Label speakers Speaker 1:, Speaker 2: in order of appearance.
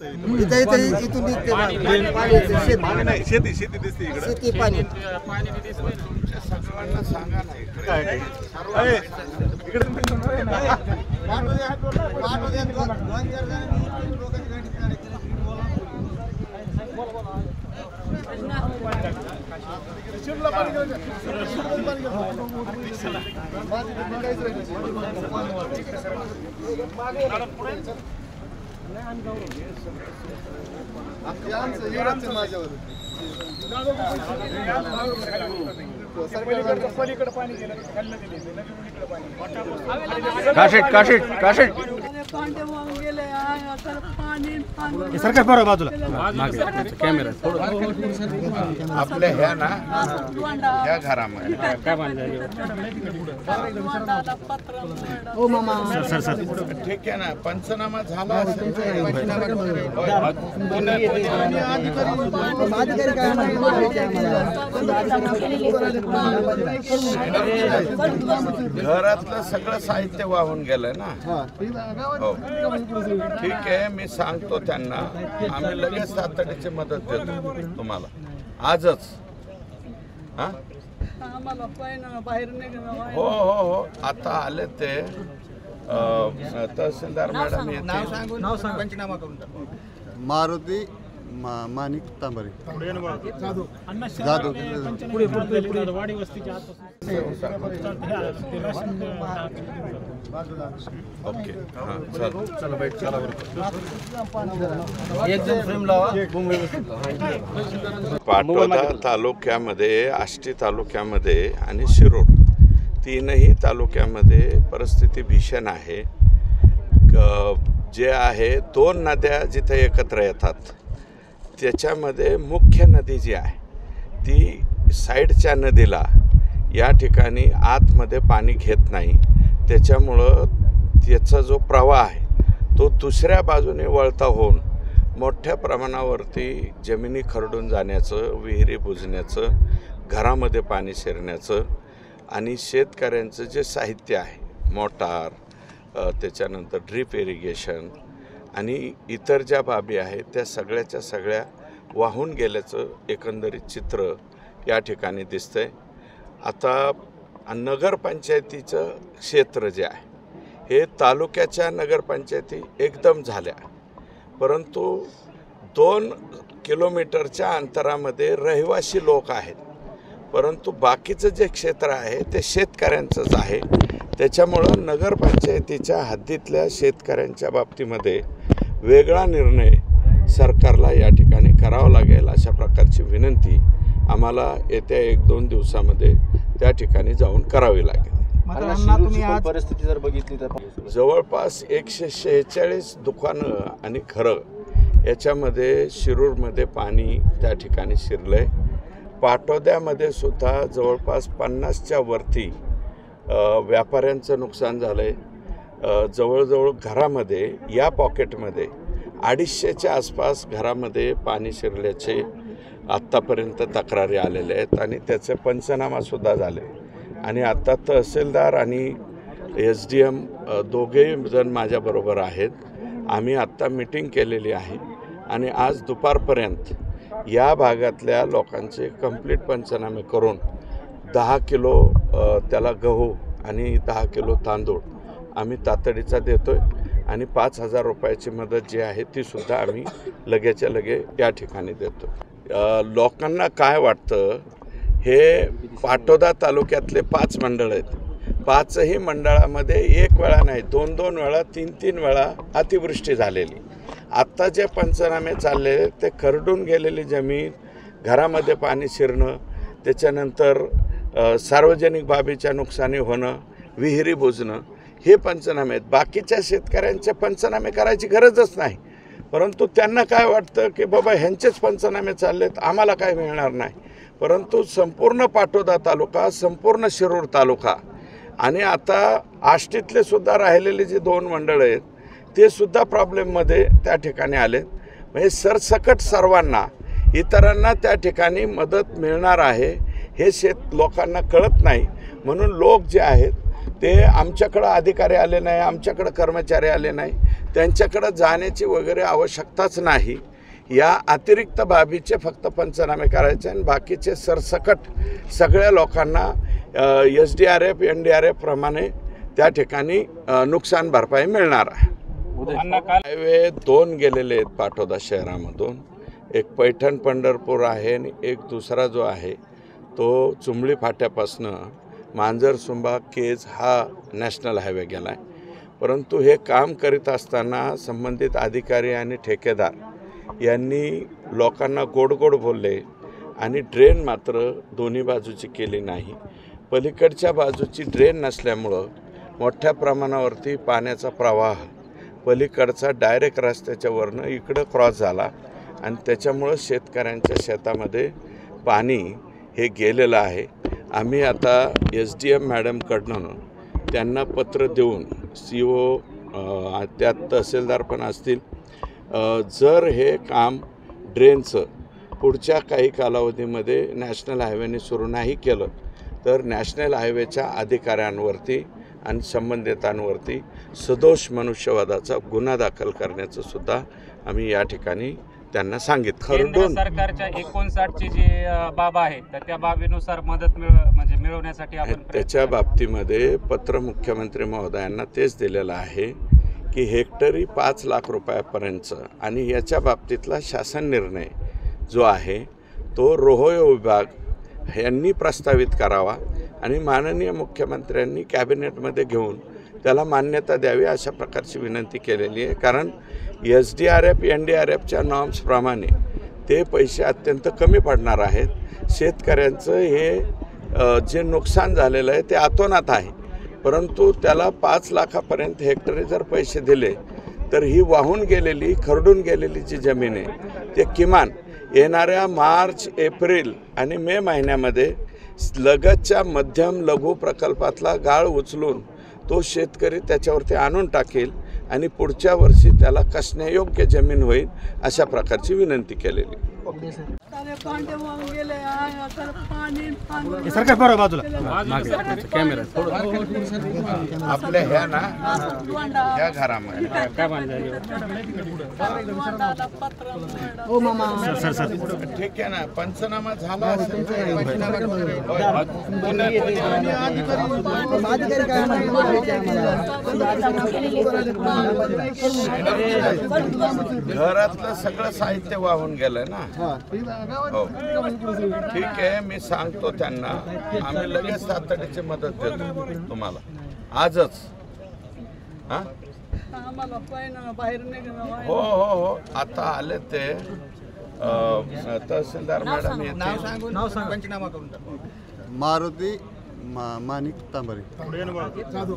Speaker 1: इथून शेती दिसते इकडे शेती पाणी सांगा नाही
Speaker 2: सरकार बरोबर बाजूला कॅमेरा
Speaker 1: आपल्या ह्या ना ह्या घरामध्ये ठीक आहे ना पंचनामा झाला असेल घरातलं सगळं साहित्य वाहून गेलंय ना हो ठीक आहे मी सांगतो त्यांना आम्ही लगेच तातडीची मदत देतो तुम्हाला आजच हो हो हो आता आले ते तहसीलदार मॅडम
Speaker 3: मारुती माणिक तांबरे
Speaker 1: ओके पाटोदा तालुक्यामध्ये आष्टी तालुक्यामध्ये आणि शिरोड तीनही तालुक्यामध्ये परिस्थिती भीषण आहे जे आहे दोन नद्या जिथे एकत्र येतात त्याच्यामध्ये मुख्य नदी जी आहे ती साईडच्या नदीला या ठिकाणी आतमध्ये पाणी घेत नाही त्याच्यामुळं त्याचा जो प्रवाह आहे तो दुसऱ्या बाजूने वळता होऊन मोठ्या प्रमाणावरती जमिनी खरडून जाण्याचं विहिरी बुजण्याचं घरामध्ये पाणी शिरण्याचं आणि शेतकऱ्यांचं जे साहित्य आहे मोटार त्याच्यानंतर ड्रीप इरिगेशन आणि इतर ज्या बाबी आहेत त्या सगळ्याच्या सगळ्या वाहून गेल्याचं एकंदरीत चित्र या ठिकाणी दिसतंय आता नगरपंचायतीचं क्षेत्र जे आहे हे तालुक्याच्या नगरपंचायती एकदम झाल्या परंतु 2 किलोमीटरच्या अंतरामध्ये रहिवासी लोक आहेत परंतु बाकीचं जे क्षेत्र आहे ते शेतकऱ्यांचंच आहे त्याच्यामुळं नगरपंचायतीच्या हद्दीतल्या शेतकऱ्यांच्या बाबतीमध्ये वेगळा निर्णय सरकारला या ठिकाणी करावा लागेल अशा प्रकारची विनंती आम्हाला येत्या 1-2 दिवसामध्ये त्या ठिकाणी जाऊन करावी लागेल
Speaker 2: परिस्थिती जर बघितली तर
Speaker 1: जवळपास 146 दुकानं आणि घरं याच्यामध्ये शिरूरमध्ये पाणी त्या ठिकाणी शिरलंय पाटोद्यामध्ये सुद्धा जवळपास 50च्या वरती व्यापाऱ्यांचं नुकसान झालंय जवळजवळ घरामध्ये या पॉकेटमध्ये 250च्या आसपास घरामध्ये पाणी शिरल्याचे आत्तापर्यंत तक्रारी आलेल्या आहेत आणि त्याचे पंचनामासुद्धा झाले आणि आता तहसीलदार आणि SDM दोघेही जण माझ्याबरोबर आहेत आम्ही आत्ता मीटिंग केलेली आहे आणि आज दुपारपर्यंत या भागातल्या लोकांचे कंप्लीट पंचनामे करून 10 किलो त्याला गहू आणि 10 किलो तांदूळ आम्ही तातडीचा देतोय आणि 5,000 रुपयाची मदत जी आहे ती सुद्धा आम्ही लगेच्या लगे या ठिकाणी देतो लोकांना काय वाटतं हे पाटोदा तालुक्यातले 5 मंडळ आहेत 5ही मंडळामध्ये एक वेळा नाही 2-2 वेळा 3-3 वेळा अतिवृष्टी झालेली आत्ता जे पंचनामे चालले ते खरडून गेलेली जमीन घरामध्ये पाणी शिरणं त्याच्यानंतर सार्वजनिक बाबीच्या नुकसानी होणं विहिरी बुजणं हे पंचनामे आहेत बाकीच्या शेतकऱ्यांचे पंचनामे करायची गरजच नाही परंतु त्यांना काय वाटतं की बाबा ह्यांचेच पंचनामे चाललेत आम्हाला काय मिळणार नाही परंतु संपूर्ण पाटोदा तालुका संपूर्ण शिरूर तालुका आणि आता आष्टीतले सुद्धा राहिलेले जे 2 मंडळ आहेत ते सुद्धा प्रॉब्लेममध्ये त्या ठिकाणी आलेत म्हणजे सरसकट सर्वांना इतरांना त्या ठिकाणी मदत मिळणार आहे हे लोकांना कळत नाही म्हणून लोक जे आहेत ते आमच्याकडं अधिकारी आले नाही आमच्याकडं कर्मचारी आले नाही त्यांच्याकडे जाण्याची वगैरे आवश्यकताच नाही. या अतिरिक्त बाबीचे फक्त पंचनामे करायचे आणि बाकीचे सरसकट सगळ्या लोकांना SDRF NDRF प्रमाणे त्या ठिकाणी नुकसान भरपाई मिळणार आहे. हायवे 2 गेलेले आहेत पाटोदा शहरामधून. एक पैठण पंढरपूर आहे आणि एक दुसरा जो आहे तो चुंबळी फाट्यापासनं मांजरसुंबा केज हा नॅशनल हायवे गेला आहे. परंतु हे काम करीत असताना संबंधित अधिकारी आणि ठेकेदार यांनी लोकांना गोड गोड बोलले आणि ड्रेन मात्र दोन्ही बाजूची केली नाही. पलीकडच्या बाजूची ड्रेन नसल्यामुळं मोठ्या प्रमाणावरती पाण्याचा प्रवाह पलीकडचा डायरेक्ट रस्त्याच्या वरनं इकडं क्रॉस झाला आणि त्याच्यामुळं शेतकऱ्यांच्या शेतामध्ये पाणी हे गेलेलं आहे. आम्ही आता SDM मॅडमकडनं त्यांना पत्र देऊन CO त्यात तहसीलदार पण असतील, जर हे काम ड्रेनचं पुढच्या काही कालावधीमध्ये नॅशनल हायवेने सुरू नाही केलं तर नॅशनल हायवेच्या अधिकाऱ्यांवरती आणि संबंधितांवरती सदोष मनुष्यवधाचा गुन्हा दाखल करण्याचं सुद्धा आम्ही या ठिकाणी त्यांना सांगितलं. खरडून
Speaker 4: सरकारच्या 59ची जी बाब आहे तर त्या बाबीनुसार मदत मिळवण्यासाठी आपण
Speaker 1: त्याच्या बाबतीमध्ये पत्र मुख्यमंत्री महोदयांना तेच दिलेलं आहे की हेक्टरी 5 लाख रुपयापर्यंतचं आणि याच्या बाबतीतला शासन निर्णय जो आहे तो रोहयो विभाग यांनी प्रस्तावित करावा आणि माननीय मुख्यमंत्र्यांनी कॅबिनेटमध्ये घेऊन त्याला मान्यता द्यावी अशा प्रकारची विनंती केलेली आहे. कारण SDRF NDRFच्या नॉर्म्सप्रमाणे ते पैसे अत्यंत कमी पडणार आहेत. शेतकऱ्यांचं हे जे नुकसान झालेलं आहे ते अतोनात आहे, परंतु त्याला 5 लाखापर्यंत हेक्टरी जर पैसे दिले तर ही वाहून गेलेली खरडून गेलेली जी जमीन आहे ते किमान येणाऱ्या मार्च एप्रिल आणि मे महिन्यामध्ये लगतच्या मध्यम लघु प्रकल्पातला गाळ उचलून तो शेतकरी त्याच्यावरती आणून टाकेल आणि पुढच्या वर्षी त्याला कसण्यायोग्य जमीन होईल अशा प्रकारची विनंती केलेली.
Speaker 2: सरकार बरोबर बाजूला कॅमेरा
Speaker 1: आपल्या ह्या ना या घरामध्ये ठीक आहे ना, पंचनामा झाला असेल घरातलं सगळं साहित्य वाहून गेलंय ना. हो ठीक आहे, मी सांगतो त्यांना, आम्ही लगेच तातडीची मदत देतो तुम्हाला आजच. हो हो हो आता आले ते तहसीलदार मॅडम येते.
Speaker 3: मारुती माणिक तांबरे जाधव.